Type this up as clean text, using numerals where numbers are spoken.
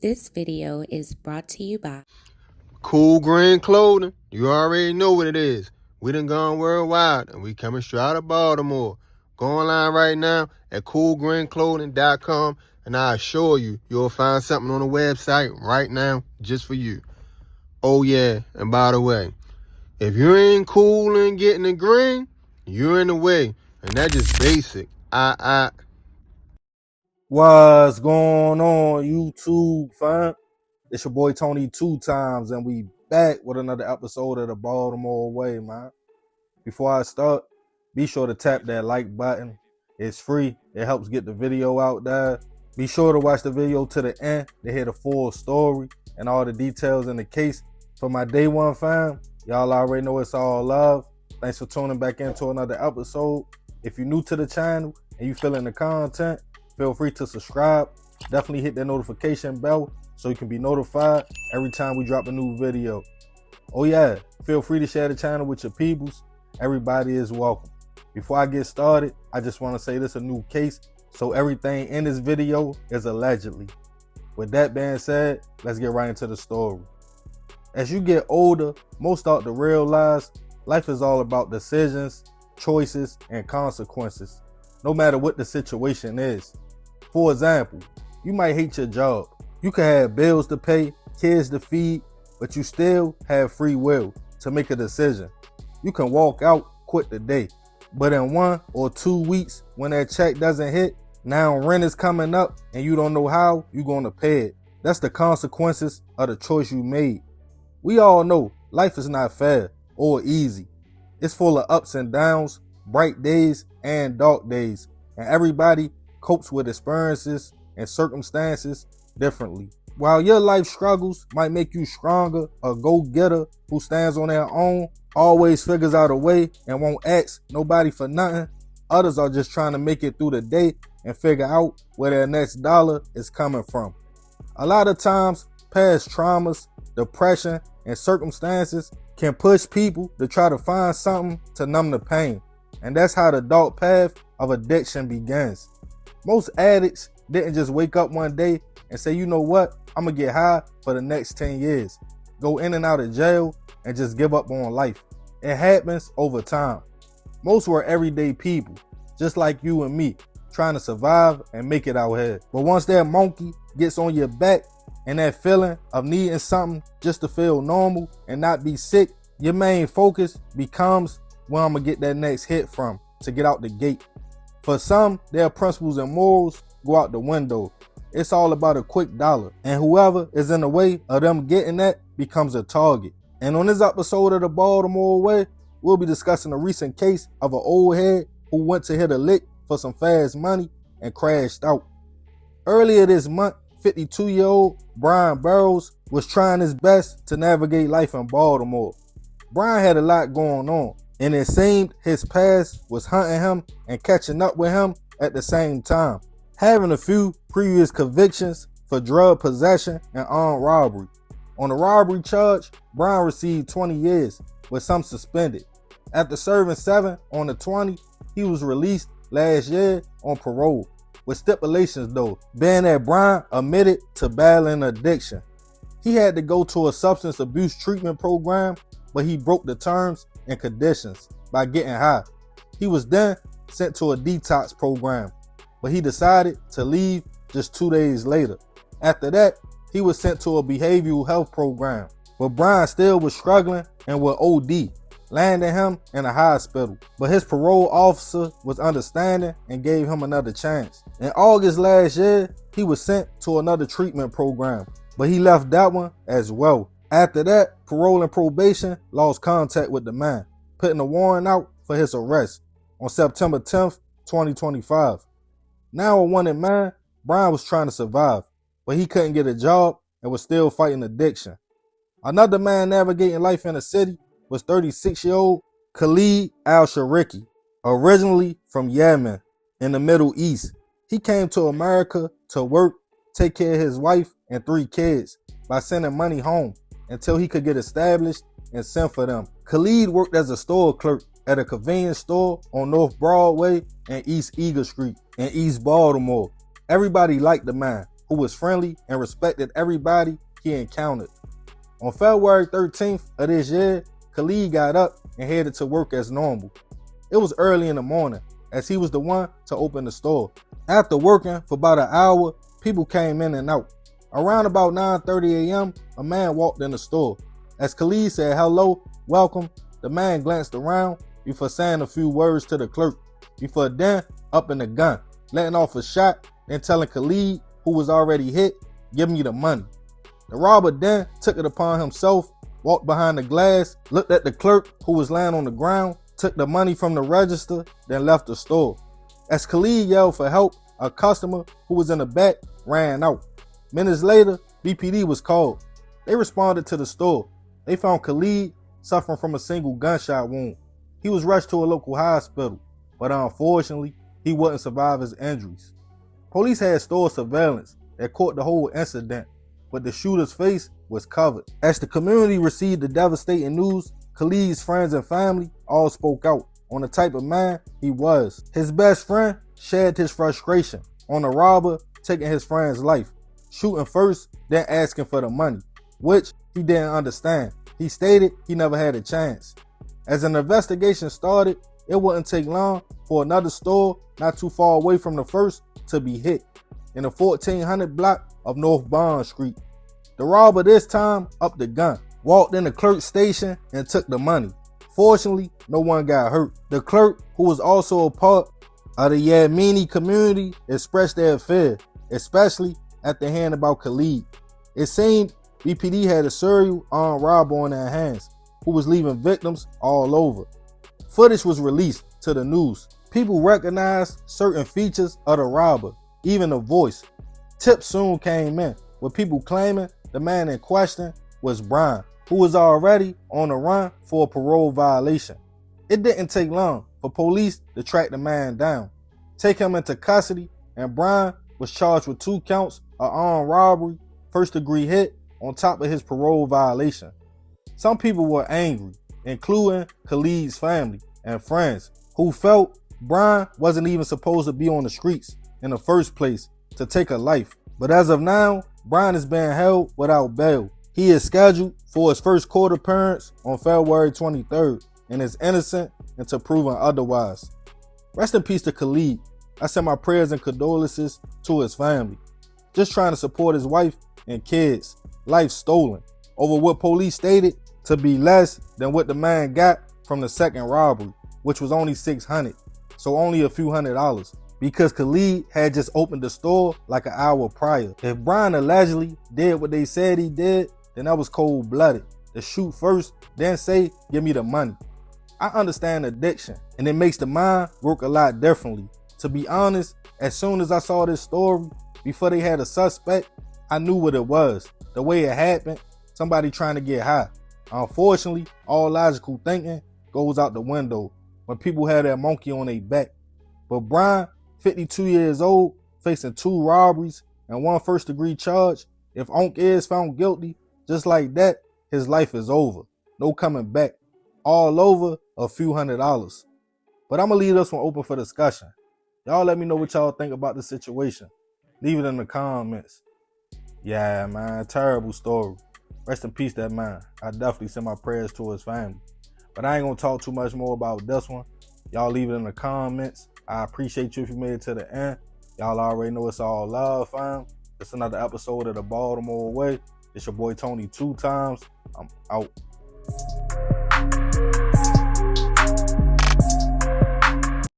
This video is brought to you by Cool Green Clothing. You already know what it is. We done gone worldwide and we coming straight out of Baltimore. Go online right now at coolgreenclothing.com and I assure you, you'll find something on the website right now just for you. Oh yeah, and by the way, if you ain't cool and getting the green, you're in the way. And that's just basic. What's going on, YouTube fam? It's your boy Tony 2 times, and we back with another episode of the Baltimore Way, man. Before I start, be sure to tap that like button. It's free. It helps get the video out there. Be sure to watch the video to the end to hear the full story and all the details in the case. For my day one fam, y'all already know it's all love. Thanks for tuning back into another episode. If you're new to the channel and you feeling the content, feel free to subscribe. Definitely hit that notification bell so you can be notified every time we drop a new video. Oh yeah, feel free to share the channel with your peoples. Everybody is welcome. Before I get started, I just want to say this is a new case, so everything in this video is allegedly. With that being said, let's get right into the story. As you get older, most start to realize life is all about decisions, choices, and consequences, no matter what the situation is. For example, you might hate your job. You can have bills to pay, kids to feed, but you still have free will to make a decision. You can walk out, quit the day. But in 1 or 2 weeks, when that check doesn't hit, now rent is coming up and you don't know how you're going to pay it. That's the consequences of the choice you made. We all know life is not fair or easy. It's full of ups and downs, bright days and dark days, and everybody copes with experiences and circumstances differently. While your life struggles might make you stronger, a go-getter who stands on their own, always figures out a way and won't ask nobody for nothing, others are just trying to make it through the day and figure out where their next dollar is coming from. A lot of times, past traumas, depression, and circumstances can push people to try to find something to numb the pain. And that's how the dark path of addiction begins. Most addicts didn't just wake up one day and say, you know what, I'm gonna get high for the next 10 years, go in and out of jail, and just give up on life. It happens over time. Most were everyday people, just like you and me, trying to survive and make it out here. But once that monkey gets on your back and that feeling of needing something just to feel normal and not be sick, your main focus becomes where I'm gonna get that next hit from to get out the gate. For some, their principles and morals go out the window. It's all about a quick dollar, and whoever is in the way of them getting that becomes a target. And on this episode of the Baltimore Way, we'll be discussing a recent case of an old head who went to hit a lick for some fast money and crashed out. Earlier this month, 52-year-old Brian Burrows was trying his best to navigate life in Baltimore. Brian had a lot going on, and it seemed his past was hunting him and catching up with him at the same time. Having a few previous convictions for drug possession and armed robbery. On the robbery charge, Brian received 20 years, with some suspended. After serving 7 on the 20, he was released last year on parole, with stipulations though, being that Brian admitted to battling addiction. He had to go to a substance abuse treatment program, but he broke the terms and conditions by getting high. He was then sent to a detox program, but he decided to leave just 2 days later. After that, he was sent to a behavioral health program, but Brian still was struggling and would OD, landing him in a hospital. But his parole officer was understanding and gave him another chance. In August last year, he was sent to another treatment program, but he left that one as well. After that, parole and probation lost contact with the man, putting a warrant out for his arrest on September 10th, 2025. Now a wanted man, Brian was trying to survive, but he couldn't get a job and was still fighting addiction. Another man navigating life in the city was 36-year-old Khalid al-Shariki, originally from Yemen in the Middle East. He came to America to work, take care of his wife and 3 kids by sending money home until he could get established and send for them. Khalid worked as a store clerk at a convenience store on North Broadway and East Eagle Street in East Baltimore. Everybody liked the man, who was friendly and respected everybody he encountered. On February 13th of this year, Khalid got up and headed to work as normal. It was early in the morning, as he was the one to open the store. After working for about an hour, people came in and out. Around about 9:30 a.m., a man walked in the store. As Khalid said hello, welcome, the man glanced around before saying a few words to the clerk, before then upping the gun, letting off a shot, and telling Khalid, who was already hit, give me the money. The robber then took it upon himself, walked behind the glass, looked at the clerk who was laying on the ground, took the money from the register, then left the store. As Khalid yelled for help, a customer who was in the back ran out. Minutes later, BPD was called. They responded to the store. They found Khalid suffering from a single gunshot wound. He was rushed to a local hospital, but unfortunately, he wouldn't survive his injuries. Police had store surveillance that caught the whole incident, but the shooter's face was covered. As the community received the devastating news, Khalid's friends and family all spoke out on the type of man he was. His best friend shared his frustration on the robber taking his friend's life, shooting first, then asking for the money, which he didn't understand. He stated he never had a chance. As an investigation started, it wouldn't take long for another store not too far away from the first to be hit in the 1400 block of North Bond Street. The robber this time upped the gun, walked in the clerk's station, and took the money. Fortunately, no one got hurt. The clerk, who was also a part of the Yemeni community, expressed their fear, especially after hearing about Khalid. It seemed BPD had a serial armed robber on their hands who was leaving victims all over. Footage was released to the news. People recognized certain features of the robber, even the voice. Tips soon came in, with people claiming the man in question was Brian, who was already on the run for a parole violation. It didn't take long for police to track the man down, take him into custody, and Brian was charged with 2 counts of armed robbery, first-degree hit, on top of his parole violation. Some people were angry, including Khalid's family and friends, who felt Brian wasn't even supposed to be on the streets in the first place to take a life. But as of now, Brian is being held without bail. He is scheduled for his first court appearance on February 23rd and is innocent until proven otherwise. Rest in peace to Khalid. I send my prayers and condolences to his family. Just trying to support his wife and kids. Life stolen over what police stated to be less than what the man got from the second robbery, which was only $600, so only a few $100s, because Khalid had just opened the store like an hour prior. If Brian allegedly did what they said he did, then that was cold-blooded. To shoot first, then say, give me the money. I understand addiction, and it makes the mind work a lot differently. To be honest, as soon as I saw this story, before they had a suspect, I knew what it was. The way it happened, somebody trying to get high. Unfortunately, all logical thinking goes out the window when people have that monkey on their back. But Brian, 52 years old, facing 2 robberies and 1 first-degree charge, if Onk is found guilty, just like that, his life is over. No coming back. All over a few $100s. But I'm going to leave this one open for discussion. Y'all let me know what y'all think about the situation. Leave it in the comments. Yeah, man, terrible story. Rest in peace, that man. I definitely send my prayers to his family. But I ain't gonna talk too much more about this one. Y'all leave it in the comments. I appreciate you if you made it to the end. Y'all already know it's all love, fam. It's another episode of the Baltimore Way. It's your boy Tony 2 times. I'm out.